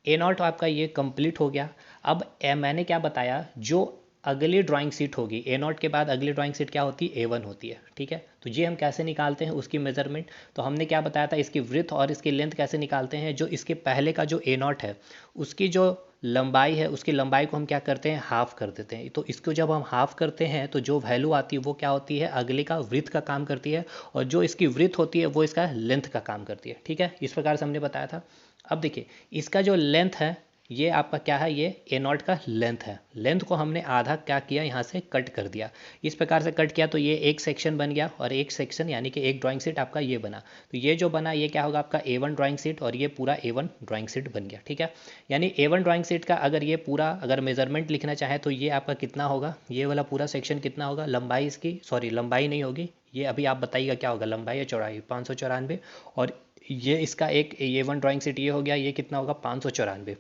A0 आपका ये कंप्लीट हो गया। अब मैंने क्या बताया, जो अगली ड्राइंग सीट होगी A0 के बाद, अगली ड्राइंग सीट क्या होती है, A1 होती है, ठीक है। तो ये हम कैसे निकालते हैं उसकी मेजरमेंट, तो हमने क्या बताया था, इसकी विड्थ और इसकी लेंथ कैसे निकालते हैं। जो इसके पहले का जो A0 है, उसकी जो लंबाई है, उसकी लंबाई को हम क्या करते हैं, हाफ कर देते हैं। तो इसको जब हम हाफ करते हैं तो जो वैल्यू आती है वो क्या होती है, अगले का विड्थ का काम करती है, और जो इसकी विड्थ होती है वो इसका लेंथ का काम करती है, ठीक है। इस प्रकार से हमने बताया था। अब देखिए, इसका जो लेंथ है, ये आपका क्या है, ये A0 का लेंथ है। लेंथ को हमने आधा क्या किया, यहाँ से कट कर दिया। इस प्रकार से कट किया तो ये एक सेक्शन बन गया, और एक सेक्शन यानी कि एक ड्राइंग सीट आपका ये बना। तो ये जो बना ये क्या होगा आपका A1 ड्राइंग सीट, और ये पूरा A1 ड्राइंग सीट बन गया, ठीक है। यानी A1 ड्राइंग सीट का अगर ये पूरा अगर मेजरमेंट लिखना चाहे तो ये आपका कितना होगा, ये वाला पूरा सेक्शन कितना होगा, लंबाई इसकी, सॉरी लंबाई नहीं होगी, ये अभी आप बताइएगा क्या होगा, लंबाई या चौड़ाई, 594। और ये इसका एक A1 ड्राइंग सीट ये हो गया, ये कितना होगा 594,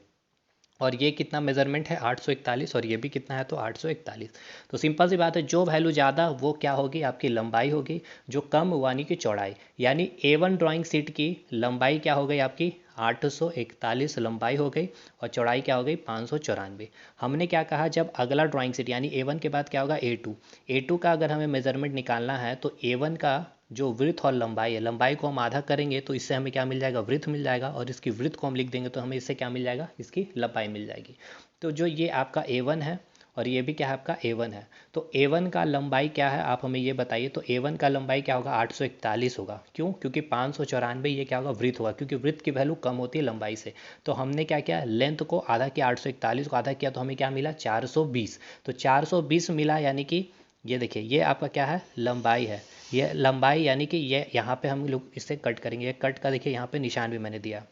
और ये कितना मेजरमेंट है 841, और ये भी कितना है तो 841। तो सिंपल सी बात है, जो वैल्यू ज़्यादा वो क्या होगी, आपकी लंबाई होगी, जो कम यानी कि चौड़ाई। यानी A1 ड्राइंग सीट की लंबाई क्या हो गई आपकी 841 लंबाई हो गई, और चौड़ाई क्या हो गई 594। हमने क्या कहा, जब अगला ड्राइंग सीट यानी A1 के बाद क्या होगा A2 का अगर हमें मेजरमेंट निकालना है, तो A1 का जो वृत्त और लंबाई है, लंबाई को हम आधा करेंगे तो इससे हमें क्या मिल जाएगा, वृत्त मिल जाएगा, और इसकी वृत्त को हम लिख देंगे तो हमें इससे क्या मिल जाएगा, इसकी लंबाई मिल जाएगी। तो जो ये आपका A1 है, और ये भी क्या है आपका A1 है। तो A1 का लंबाई क्या है आप हमें ये बताइए। तो A1 का लंबाई क्या होगा 841 होगा, क्यों, क्योंकि 594 ये क्या होगा, वृत्त होगा, क्योंकि वृत्त की वैल्यू कम होती है लंबाई से। तो हमने क्या किया, लेंथ को आधा किया, 841 को आधा किया, तो हमें क्या मिला 420। तो 420 मिला, यानी कि ये देखिए ये आपका क्या है, लंबाई है। ये लंबाई यानी कि ये यहाँ पे हम लोग इससे कट करेंगे, ये कट का देखिए यहाँ पे निशान भी मैंने दिया।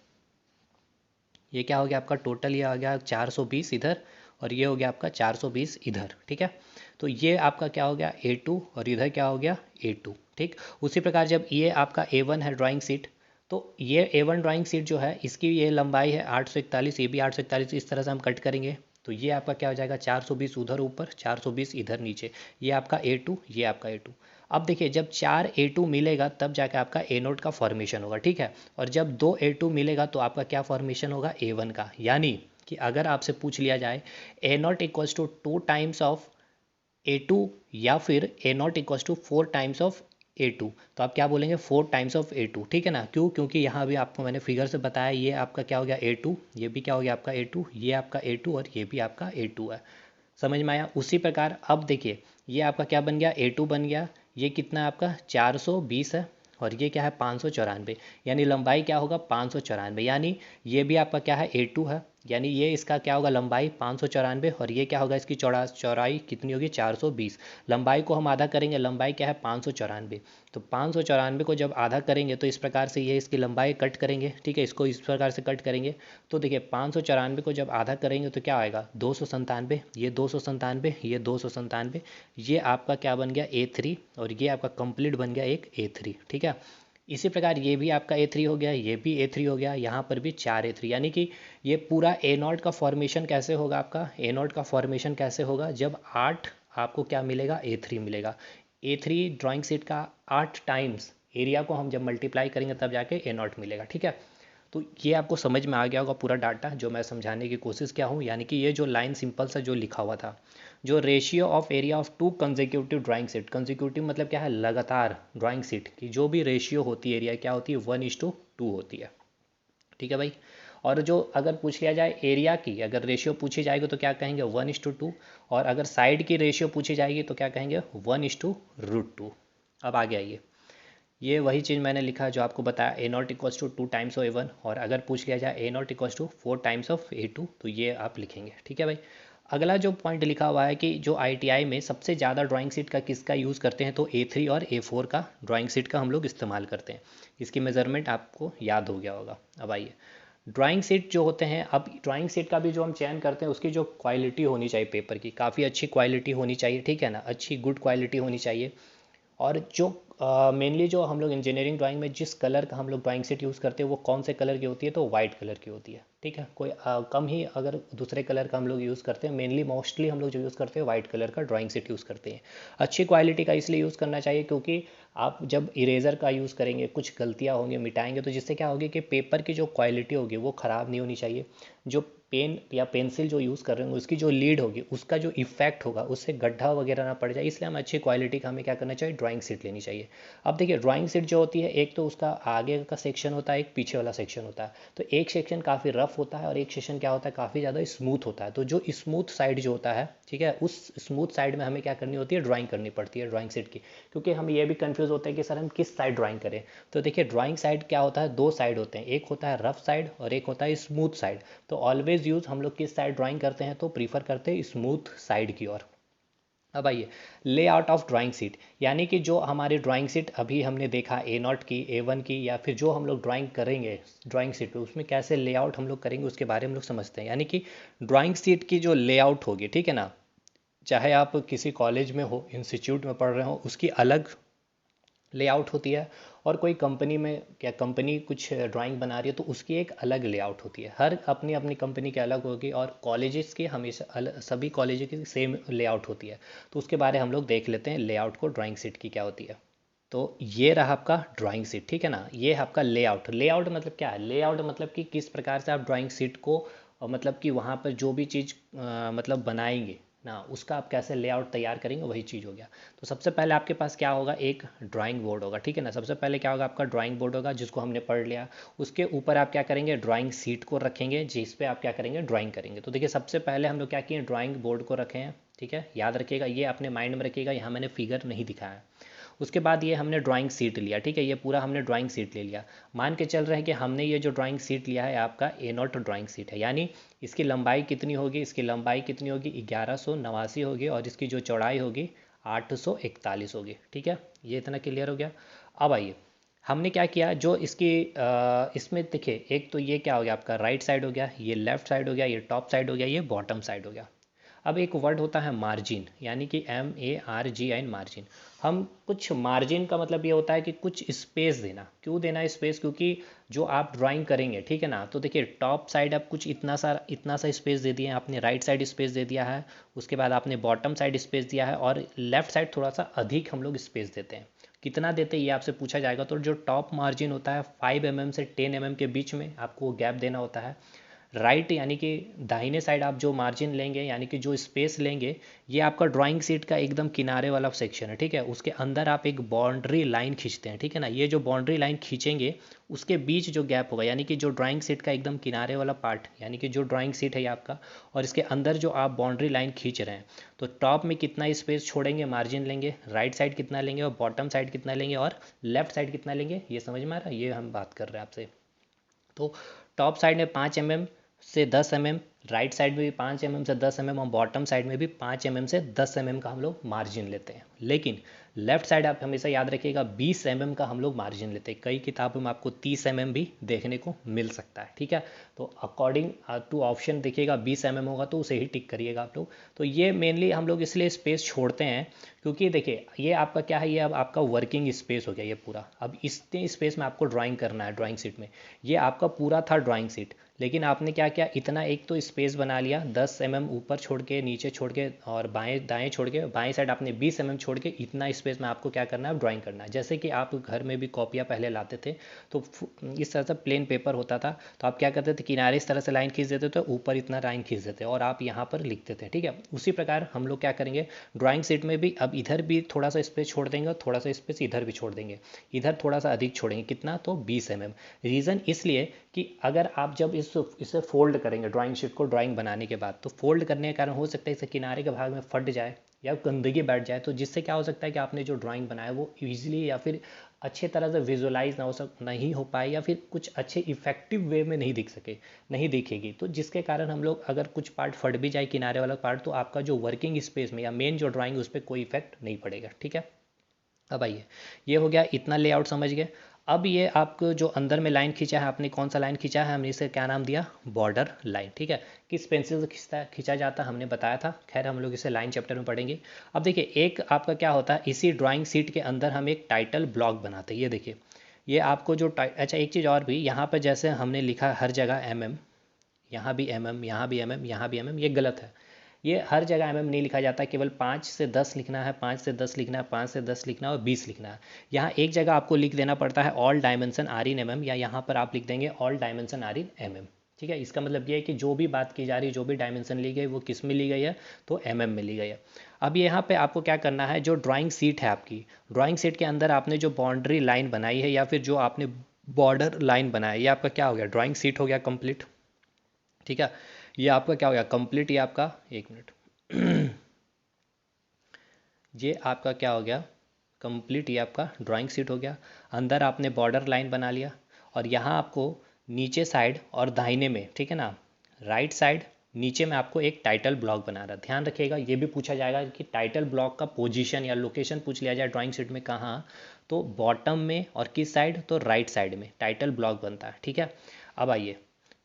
ये क्या हो गया आपका टोटल, ये आ गया 420 इधर, और ये हो गया आपका 420 इधर, ठीक है। तो ये आपका क्या हो गया A2 और इधर क्या हो गया A2, ठीक। उसी प्रकार जब ये आपका A1 है ड्राइंग सीट, तो ये A1 ड्राइंग सीट जो है इसकी ये लंबाई है 841, ये भी 841, इस तरह से हम कट करेंगे तो ये आपका क्या हो जाएगा 420 उधर ऊपर, 420 इधर नीचे, ये आपका A2, ये आपका A2। अब देखिए जब 4 A2 मिलेगा तब जाकर आपका A0 का फॉर्मेशन होगा, ठीक है। और जब 2 A2 मिलेगा तो आपका क्या फॉर्मेशन होगा A1 का। यानी कि अगर आपसे पूछ लिया जाए A0 equals to 2 times of A2 या फिर A0 equals to 4 times of A2, तो आप क्या बोलेंगे 4 टाइम्स ऑफ A2, ठीक है ना। क्यों? क्योंकि यहाँ भी आपको मैंने फिगर से बताया ये आपका क्या हो गया A2, ये भी क्या हो गया आपका A2, ये आपका A2 और ये भी आपका A2 है। समझ में आया? उसी प्रकार अब देखिए ये आपका क्या बन गया A2 बन गया, ये कितना है आपका 420 है और ये क्या है 594, यानी लंबाई क्या होगा 594, यानी ये भी आपका क्या है A2 है, यानी ये इसका क्या होगा लंबाई 594 और ये क्या होगा इसकी चौड़ाई कितनी होगी 420। लंबाई को हम आधा करेंगे, लंबाई क्या है 594, तो 594 को जब आधा करेंगे तो इस प्रकार से ये इसकी लंबाई कट करेंगे, ठीक है, इसको इस प्रकार से कट करेंगे। तो देखिए 594 को जब आधा करेंगे तो क्या आएगा 297, ये 297, ये 297, ये आपका क्या बन गया A3 और ये आपका कंप्लीट बन गया एक A3, ठीक है। इसी प्रकार ये भी आपका A3 हो गया, ये भी A3 हो गया, यहाँ पर भी 4 A3, यानी कि ये पूरा A0 का फॉर्मेशन कैसे होगा आपका A0 का फॉर्मेशन कैसे होगा जब 8 आपको क्या मिलेगा A3 मिलेगा। A3 ड्राइंग शीट का 8 टाइम्स एरिया को हम जब मल्टीप्लाई करेंगे तब जाके A0 मिलेगा, ठीक है। तो ये आपको समझ में आ गया होगा पूरा डाटा जो मैं समझाने की कोशिश किया हूँ। यानी कि ये जो लाइन सिंपल सा जो लिखा हुआ था, जो ratio of area of 2 consecutive drawing sheet, consecutive मतलब क्या है लगातार ड्राइंग सीट की जो भी रेशियो होती है एरिया क्या होती है 1:2 होती है, ठीक है भाई। और जो अगर पूछ लिया जाए एरिया की अगर रेशियो पूछी जाएगी तो क्या कहेंगे 1:2, और अगर साइड की रेशियो पूछी जाएगी तो क्या कहेंगे 1:√2। अब आगे आइए, ये वही चीज़ मैंने लिखा जो आपको बताया A0 equals to 2 times of A1, और अगर पूछ लिया जाए A0 equals to 4 times of A2 तो ये आप लिखेंगे, ठीक है भाई। अगला जो पॉइंट लिखा हुआ है कि जो ITI में सबसे ज़्यादा ड्राइंग सीट का किसका यूज़ करते हैं, तो A3 और A4 का ड्राइंग सीट का हम लोग इस्तेमाल करते हैं। इसकी मेज़रमेंट आपको याद हो गया होगा। अब आइए ड्राइंग सीट जो होते हैं, अब ड्राइंग सीट का भी जो हम चयन करते हैं उसकी जो क्वालिटी होनी चाहिए पेपर की काफ़ी अच्छी क्वालिटी होनी चाहिए, ठीक है ना, अच्छी गुड क्वालिटी होनी चाहिए। और जो मेनली जो हम लोग इंजीनियरिंग ड्राइंग में जिस कलर का हम लोग ड्राइंग शीट यूज़ करते हैं वो कौन से कलर की होती है, तो वाइट कलर की होती है, ठीक है। कोई कम ही अगर दूसरे कलर का हम लोग यूज़ करते हैं, मेनली मोस्टली हम लोग जो यूज़ करते हैं वाइट कलर का ड्राइंग शीट यूज़ करते हैं। अच्छी क्वालिटी का इसलिए यूज़ करना चाहिए क्योंकि आप जब इरेज़र का यूज़ करेंगे कुछ गलतियाँ होंगी मिटाएंगे तो जिससे क्या होगी कि पेपर की जो क्वालिटी होगी वो ख़राब नहीं होनी चाहिए। जो पेन या पेंसिल जो यूज़ कर रहे होंगे उसकी जो लीड होगी उसका जो इफेक्ट होगा उससे गड्ढा वगैरह ना पड़ जाए, इसलिए हम अच्छी क्वालिटी का हमें क्या करना चाहिए ड्राइंग शीट लेनी चाहिए। अब देखिए ड्राइंग शीट जो होती है एक तो उसका आगे का सेक्शन होता है, एक पीछे वाला सेक्शन होता है। तो एक सेक्शन काफ़ी रफ होता है और एक सेक्शन क्या होता है काफ़ी ज़्यादा स्मूथ होता है। तो जो स्मूथ साइड जो होता है, ठीक है, उस स्मूथ साइड में हमें क्या करनी होती है ड्राइंग करनी पड़ती है ड्राइंग शीट की। क्योंकि हम ये भी कंफ्यूज होते हैं कि सर हम किस साइड ड्राइंग करें। तो देखिए ड्राइंग साइड क्या होता है, दो साइड होते हैं, एक होता है रफ साइड और एक होता है स्मूथ साइड। तो ऑलवेज यूज़ हम लोग किस साइड ड्राइंग करते हैं, तो प्रीफर करते हैं स्मूथ साइड की ओर। अब आइए लेआउट ऑफ ड्राइंग सीट, यानी कि जो हमारी ड्राइंग सीट अभी हमने देखा A0 की A1 की या फिर जो हम लोग ड्राइंग करेंगे ड्राइंग सीट पे उसमें कैसे लेआउट हम लोग करेंगे उसके बारे में लोग समझते हैं। यानी कि ड्राइंग सीट की जो लेआउट होगी, ठीक है ना, चाहे आप किसी कॉलेज में हो इंस्टीट्यूट में पढ़ रहे हो उसकी अलग लेआउट होती है, और कोई कंपनी में क्या कंपनी कुछ ड्राइंग बना रही है तो उसकी एक अलग लेआउट होती है। हर अपनी अपनी कंपनी की अलग होगी और कॉलेजेस की हमेशा सभी कॉलेज की सेम लेआउट होती है। तो उसके बारे हम लोग देख लेते हैं लेआउट को ड्राइंग शीट की क्या होती है। तो ये रहा आपका ड्राइंग शीट, ठीक है ना, ये है आपका लेआउट। लेआउट मतलब क्या है, लेआउट मतलब कि किस प्रकार से आप ड्राइंग शीट को मतलब कि वहाँ पर जो भी चीज़ मतलब बनाएंगे ना उसका आप कैसे लेआउट तैयार करेंगे वही चीज़ हो गया। तो सबसे पहले आपके पास क्या होगा, एक ड्राइंग बोर्ड होगा, ठीक है ना। सबसे पहले क्या होगा आपका ड्राइंग बोर्ड होगा जिसको हमने पढ़ लिया। उसके ऊपर आप क्या करेंगे ड्राइंग शीट को रखेंगे जिस पे आप क्या करेंगे ड्राइंग करेंगे। तो देखिए सबसे पहले हम लोग क्या किए ड्राइंग बोर्ड को रखे हैं, ठीक है, याद रखिएगा ये अपने माइंड में रखिएगा, यहाँ मैंने फिगर नहीं दिखाया। उसके बाद ये हमने ड्राइंग सीट लिया, ठीक है, ये पूरा हमने ड्राइंग सीट ले लिया। मान के चल रहे हैं कि हमने ये जो ड्राइंग सीट लिया है आपका A0 ड्राइंग सीट है, यानी इसकी लंबाई कितनी होगी, इसकी लंबाई कितनी होगी 1189 होगी और इसकी जो चौड़ाई होगी 841 होगी, ठीक है, ये इतना क्लियर हो गया। अब आइए हमने क्या किया जो इसकी इसमें देखिए एक तो ये क्या हो गया आपका राइट साइड हो गया, ये लेफ्ट साइड हो गया, ये टॉप साइड हो गया, ये बॉटम साइड हो गया। अब एक वर्ड होता है मार्जिन, यानी कि MARGIN, मार्जिन। हम कुछ मार्जिन का मतलब ये होता है कि कुछ स्पेस देना। क्यों देना स्पेस? क्योंकि जो आप ड्राइंग करेंगे, ठीक है ना, तो देखिए टॉप साइड आप कुछ इतना सा स्पेस दे दिए, आपने राइट साइड स्पेस दे दिया है, उसके बाद आपने बॉटम साइड स्पेस दिया है, और लेफ्ट साइड थोड़ा सा अधिक हम लोग स्पेस देते हैं। कितना देते हैं ये आपसे पूछा जाएगा। तो जो टॉप मार्जिन होता है 5 mm से 10 mm के बीच में आपको गैप देना होता है। राइट यानी कि दाहिने साइड आप जो मार्जिन लेंगे, यानी कि जो स्पेस लेंगे, ये आपका ड्राइंग शीट का एकदम किनारे वाला सेक्शन है, ठीक है। उसके अंदर आप एक बाउंड्री लाइन खींचते हैं, ठीक है ना। ये जो बाउंड्री लाइन खींचेंगे, उसके बीच जो गैप होगा, यानी कि जो ड्राइंग शीट का एकदम किनारे वाला पार्ट, यानी कि जो ड्राइंग शीट है ये आपका, और इसके अंदर जो आप बाउंड्री लाइन खींच रहे हैं, तो टॉप में कितना स्पेस छोड़ेंगे, मार्जिन लेंगे, राइट साइड कितना लेंगे, और बॉटम साइड कितना लेंगे, और लेफ्ट साइड कितना लेंगे, ये समझ में आ रहा है? ये हम बात कर रहे हैं आपसे। तो टॉप साइड में 5 mm से 10 mm, राइट साइड में भी 5 mm से 10 mm, और बॉटम साइड में भी 5 mm से 10 mm का हम लोग मार्जिन लेते हैं। लेकिन लेफ्ट साइड आप हमेशा याद रखिएगा 20 mm का हम लोग मार्जिन लेते हैं। कई किताबों में आपको 30 mm भी देखने को मिल सकता है, ठीक है। तो अकॉर्डिंग टू ऑप्शन देखिएगा 20 mm होगा तो उसे ही टिक करिएगा आप लोग। तो ये मेनली हम लोग इसलिए स्पेस छोड़ते हैं, क्योंकि देखिए ये आपका क्या है, ये अब आपका वर्किंग स्पेस हो गया ये पूरा। अब इतने स्पेस में आपको ड्राइंग करना है ड्राइंग शीट में। ये आपका पूरा था ड्राइंग शीट, लेकिन आपने क्या किया, इतना एक तो स्पेस बना लिया 10 mm ऊपर छोड़ के, नीचे छोड़ के, और बाएं दाएं छोड़ के, बाएं साइड आपने 20 mm छोड़ के, इतना स्पेस में आपको क्या करना है, ड्राइंग करना है। जैसे कि आप घर में भी कॉपियाँ पहले लाते थे, तो इस तरह से प्लेन पेपर होता था, तो आप क्या करते थे, किनारे इस तरह से लाइन खींच देते थे, ऊपर इतना लाइन खींच देते और आप यहाँ पर लिखते थे, ठीक है। उसी प्रकार हम लोग क्या करेंगे ड्राइंग शीट में भी, अब इधर भी थोड़ा सा स्पेस छोड़ देंगे और थोड़ा सा स्पेस इधर भी छोड़ देंगे। इधर थोड़ा सा अधिक छोड़ेंगे, कितना, तो 20 mm। रीज़न इसलिए कि अगर आप जब इसे फोल्ड करेंगे ड्राइंग शीट को, ड्राइंग बनाने के बाद, तो फोल्ड करने के कारण हो सकता है इसे किनारे के भाग में फट जाए या गंदगी बैठ जाए, तो जिससे क्या हो सकता है कि आपने जो ड्राइंग बनाया वो ईजिली या फिर अच्छे तरह से विजुलाइज नहीं हो पाए, या फिर कुछ अच्छे इफेक्टिव वे में नहीं दिख सके, नहीं दिखेगी। तो जिसके कारण हम लोग अगर कुछ पार्ट फट भी जाए, किनारे वाला पार्ट, तो आपका जो वर्किंग स्पेस में या मेन जो ड्राइंग उस पर कोई इफेक्ट नहीं पड़ेगा, ठीक है। अब आइए, ये हो गया, इतना लेआउट समझ गए। अब ये आपको जो अंदर में लाइन खींचा है, आपने कौन सा लाइन खींचा है, हमने इसे क्या नाम दिया, बॉर्डर लाइन, ठीक है। किस पेंसिल से खींचा जाता है हमने बताया था, खैर हम लोग इसे लाइन चैप्टर में पढ़ेंगे। अब देखिए एक आपका क्या होता है, इसी ड्राइंग शीट के अंदर हम एक टाइटल ब्लॉक बनाते हैं। ये देखिए, ये आपको जो अच्छा एक चीज़ और भी, यहाँ पर जैसे हमने लिखा हर जगह MM, यहाँ भी MM, यहाँ भी MM, यहाँ भी MM, ये गलत है। ये हर जगह MM नहीं लिखा जाता है, केवल 5 से 10 लिखना है, 5 से 10 लिखना है, 5 से 10 लिखना है, और 20 लिखना है। यहाँ एक जगह आपको लिख देना पड़ता है all dimension are in MM, या यहाँ पर आप लिख देंगे all dimension are in MM, ठीक है। इसका मतलब ये है कि जो भी बात की जा रही है, जो भी डायमेंशन ली गई, वो किस में ली गई है, तो MM में ली गई है। अब यहाँ पे आपको क्या करना है, जो ड्राइंग शीट है आपकी, ड्राइंग शीट के अंदर आपने जो बाउंड्री लाइन बनाई है, या फिर जो आपने बॉर्डर लाइन बनाया है, ये आपका क्या हो गया, ड्राइंग शीट हो गया कंप्लीट, ठीक है। ये आपका क्या हो गया, कंप्लीट। ये आपका, एक मिनट, ये आपका क्या हो गया, कंप्लीट। ये आपका ड्राइंग शीट हो गया। अंदर आपने बॉर्डर लाइन बना लिया, और यहाँ आपको नीचे साइड और दाहिने में, ठीक है ना, राइट साइड नीचे में आपको एक टाइटल ब्लॉक बना रहा है। ध्यान रखिएगा, ये भी पूछा जाएगा कि टाइटल ब्लॉक का पोजीशन या लोकेशन पूछ लिया जाए ड्राइंग शीट में कहाँ, तो बॉटम में, और किस साइड, तो राइट साइड में टाइटल ब्लॉक बनता है, ठीक है। अब आइए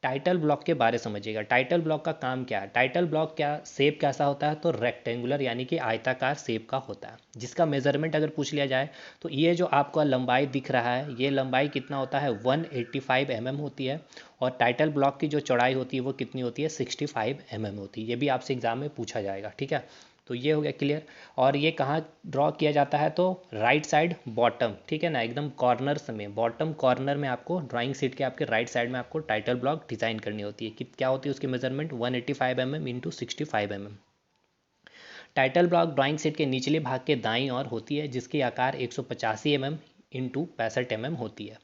टाइटल ब्लॉक के बारे समझिएगा। टाइटल ब्लॉक का काम क्या है, टाइटल ब्लॉक क्या शेप कैसा होता है, तो रेक्टेंगुलर यानी कि आयताकार शेप का होता है, जिसका मेजरमेंट अगर पूछ लिया जाए, तो ये जो आपका लंबाई दिख रहा है, ये लंबाई कितना होता है, 185 mm होती है। और टाइटल ब्लॉक की जो चौड़ाई होती है वो कितनी होती है, 65 mm होती है। ये भी आपसे एग्जाम में पूछा जाएगा, ठीक है। तो ये हो गया क्लियर। और ये कहाँ ड्रॉ किया जाता है, तो राइट साइड बॉटम, ठीक है ना, एकदम कॉर्नर्स में, बॉटम कॉर्नर में आपको ड्राइंग शीट के आपके राइट साइड में आपको टाइटल ब्लॉक डिज़ाइन करनी होती है। कि क्या होती है उसकी measurement, 185 mm into 65 mm। Title block drawing sheet के निचले भाग के दाईं ओर होती है, जिसकी आकार 185 mm इंटू 65 mm होती है।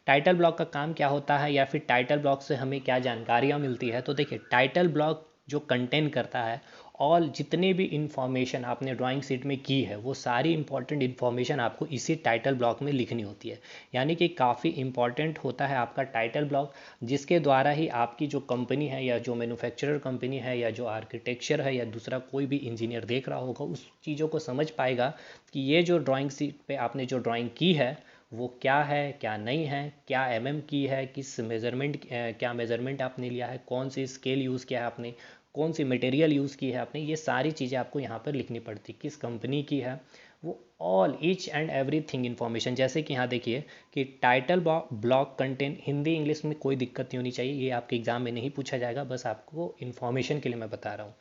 टाइटल ब्लॉक का काम क्या होता है, या फिर टाइटल ब्लॉक से हमें क्या जानकारियाँ मिलती है, तो देखिए टाइटल ब्लॉक जो कंटेन करता है, और जितने भी इंफॉर्मेशन आपने ड्राइंग शीट में की है, वो सारी इंपॉर्टेंट इन्फॉर्मेशन आपको इसी टाइटल ब्लॉक में लिखनी होती है। यानी कि काफ़ी इंपॉर्टेंट होता है आपका टाइटल ब्लॉक, जिसके द्वारा ही आपकी जो कंपनी है, या जो मैन्युफैक्चरर कंपनी है, या जो आर्किटेक्चर है, या दूसरा कोई भी इंजीनियर देख रहा होगा, उस चीज़ों को समझ पाएगा कि ये जो ड्राइंग शीट पे आपने जो ड्राइंग की है वो क्या है, क्या नहीं है, क्या MM की है, किस मेज़रमेंट, क्या मेज़रमेंट आपने लिया है, कौन सी स्केल यूज़ किया है आपने, कौन सी मटेरियल यूज़ की है आपने, ये सारी चीज़ें आपको यहाँ पर लिखनी पड़ती, किस कंपनी की है, वो all each and every thing information. जैसे कि यहाँ देखिए कि title block content, Hindi English में कोई दिक्कत नहीं होनी चाहिए, ये आपके एग्जाम में नहीं पूछा जाएगा, बस आपको इन्फॉर्मेशन के लिए मैं बता रहा हूँ।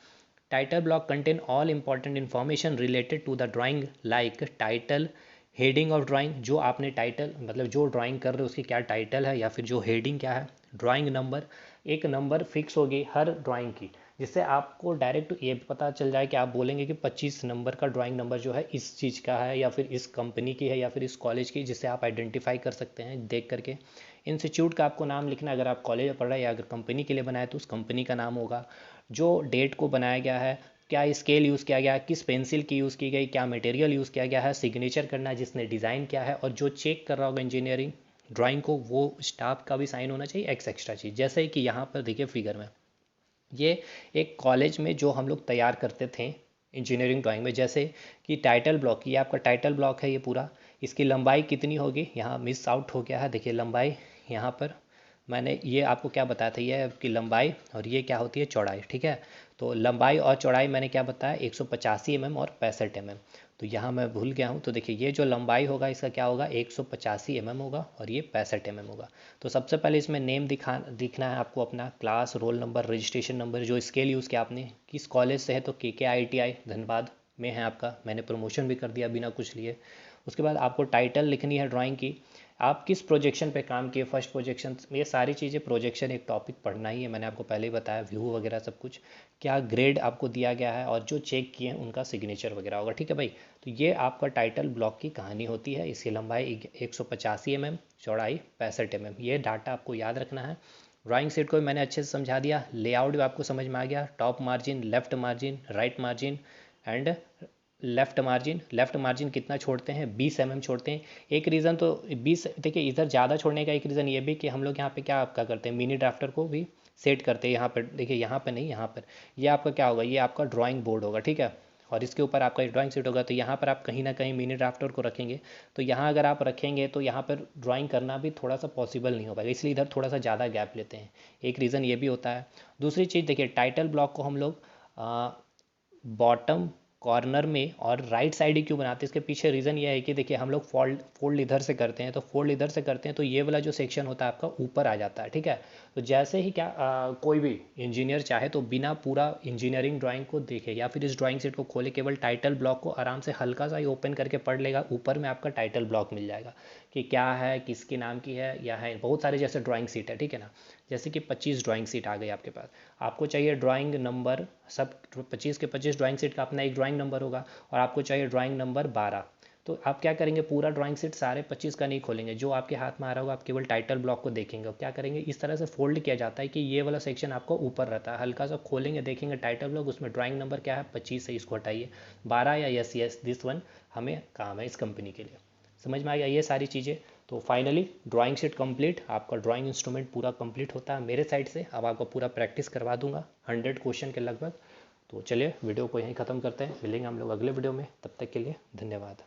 Title block contain all important information related to the drawing like title, heading of drawing, जो आपने टाइटल मतलब जो ड्राइंग कर रहे हो उसकी क्या टाइटल है या फिर जो हेडिंग क्या है, ड्राइंग नंबर, एक नंबर फिक्स होगी हर ड्राइंग की, जिससे आपको डायरेक्ट ये पता चल जाए कि आप बोलेंगे कि 25 नंबर का ड्राइंग नंबर जो है इस चीज़ का है या फिर इस कंपनी की है या फिर इस कॉलेज की, जिससे आप आइडेंटिफाई कर सकते हैं देख करके। इंस्टीट्यूट का आपको नाम लिखना, अगर आप कॉलेज में पढ़ रहे हैं या अगर कंपनी के लिए बनाए तो उस कंपनी का नाम होगा, जो डेट को बनाया गया है, क्या स्केल यूज़ किया गया है, किस पेंसिल की यूज़ की गई, क्या मटेरियल यूज़ किया गया है, सिग्नेचर करना है जिसने डिज़ाइन किया है, और जो चेक कर रहा होगा इंजीनियरिंग ड्राइंग को वो स्टाफ का भी साइन होना चाहिए, एक्स्ट्रा चीज़। जैसे कि यहाँ पर देखिए फिगर में, ये एक कॉलेज में जो हम लोग तैयार करते थे इंजीनियरिंग ड्राइंग में, जैसे कि टाइटल ब्लॉक, ये आपका टाइटल ब्लॉक है ये पूरा, इसकी लंबाई कितनी होगी, यहाँ मिस आउट हो गया है, देखिए लंबाई यहाँ पर मैंने ये आपको क्या बताया था, ये आपकी लंबाई और ये क्या होती है चौड़ाई, ठीक है। तो लंबाई और चौड़ाई मैंने क्या बताया, 185 mm और 65 mm, तो यहाँ मैं भूल गया हूँ, तो देखिए ये जो लंबाई होगा इसका क्या होगा, 185 mm होगा और ये 65 mm होगा। तो सबसे पहले इसमें नेम दिखना है आपको, अपना class, roll number, registration number, जो स्केल यूज़ किया आपने, किस कॉलेज से है, तो KK ITI धनबाद में है आपका, मैंने प्रमोशन भी कर दिया बिना कुछ लिए। उसके बाद आपको टाइटल लिखनी है ड्राइंग की, आप किस प्रोजेक्शन पे काम किए, फर्स्ट प्रोजेक्शन, ये सारी चीज़ें, प्रोजेक्शन एक टॉपिक पढ़ना ही है, मैंने आपको पहले ही बताया, व्यू वगैरह सब कुछ, क्या ग्रेड आपको दिया गया है और जो चेक किए हैं उनका सिग्नेचर वगैरह होगा, ठीक है भाई। तो ये आपका टाइटल ब्लॉक की कहानी होती है, इसकी लंबाई 185 mm, चौड़ाई 65 mm, ये डाटा आपको याद रखना है। ड्राइंग सेट को भी मैंने अच्छे से समझा दिया, लेआउट भी आपको समझ में आ गया, top margin, left margin, right margin and left margin कितना छोड़ते हैं, 20 mm छोड़ते हैं। एक रीज़न तो 20, देखिए इधर ज़्यादा छोड़ने का एक रीज़न ये भी कि हम लोग यहाँ पे क्या आपका करते हैं, मिनी ड्राफ्टर को भी सेट करते हैं यहाँ पर, देखिए यहाँ पे नहीं, यहाँ पर ये आपका क्या होगा, ये आपका ड्राइंग बोर्ड होगा, ठीक है, और इसके ऊपर आपका एक ड्राइंग सेट होगा, तो यहाँ पर आप कहीं ना कहीं मिनी ड्राफ्टर को रखेंगे, तो यहाँ अगर आप रखेंगे तो यहाँ पर ड्राइंग करना भी थोड़ा सा पॉसिबल नहीं हो पाएगा, इसलिए इधर थोड़ा सा ज़्यादा गैप लेते हैं, एक रीज़न ये भी होता है। दूसरी चीज़ देखिए, टाइटल ब्लॉक को हम लोग बॉटम कॉर्नर में और राइट साइड ही क्यों बनाते हैं, इसके पीछे रीज़न ये है कि देखिए हम लोग फोल्ड इधर से करते हैं, तो फोल्ड इधर से करते हैं तो ये वाला जो सेक्शन होता है आपका ऊपर आ जाता है, ठीक है। तो जैसे ही क्या कोई भी इंजीनियर चाहे तो बिना पूरा इंजीनियरिंग ड्राइंग को देखे या फिर इस ड्राइंग सेट को खोले, केवल टाइटल ब्लॉक को आराम से हल्का सा ही ओपन करके पढ़ लेगा, ऊपर में आपका टाइटल ब्लॉक मिल जाएगा कि क्या है, किसके नाम की है, या है बहुत सारे जैसे ड्राइंग सीट है, ठीक है ना, जैसे कि 25 ड्राइंग सीट आ गई आपके पास, आपको चाहिए ड्राइंग नंबर, सब 25 के 25 ड्राइंग सीट का अपना एक ड्राइंग नंबर होगा, और आपको चाहिए ड्राइंग नंबर 12, तो आप क्या करेंगे, पूरा ड्राइंग सीट सारे 25 का नहीं खोलेंगे, जो आपके हाथ में आ रहा होगा आप केवल टाइटल ब्लॉक को देखेंगे, और क्या करेंगे, इस तरह से फोल्ड किया जाता है कि ये वाला सेक्शन आपको ऊपर रहता है, हल्का सा खोलेंगे देखेंगे टाइटल ब्लॉक, उसमें ड्राइंग नंबर क्या है 25 से इसको हटाइए 12, या यस दिस वन हमें काम है इस कंपनी के लिए। समझ में आ गया ये सारी चीज़ें। तो फाइनली ड्राइंग शीट कंप्लीट, आपका ड्राइंग इंस्ट्रूमेंट पूरा कंप्लीट होता है मेरे साइड से। अब आपको पूरा प्रैक्टिस करवा दूंगा 100 क्वेश्चन के लगभग। तो चलिए वीडियो को यहीं ख़त्म करते हैं, मिलेंगे हम लोग अगले वीडियो में, तब तक के लिए धन्यवाद।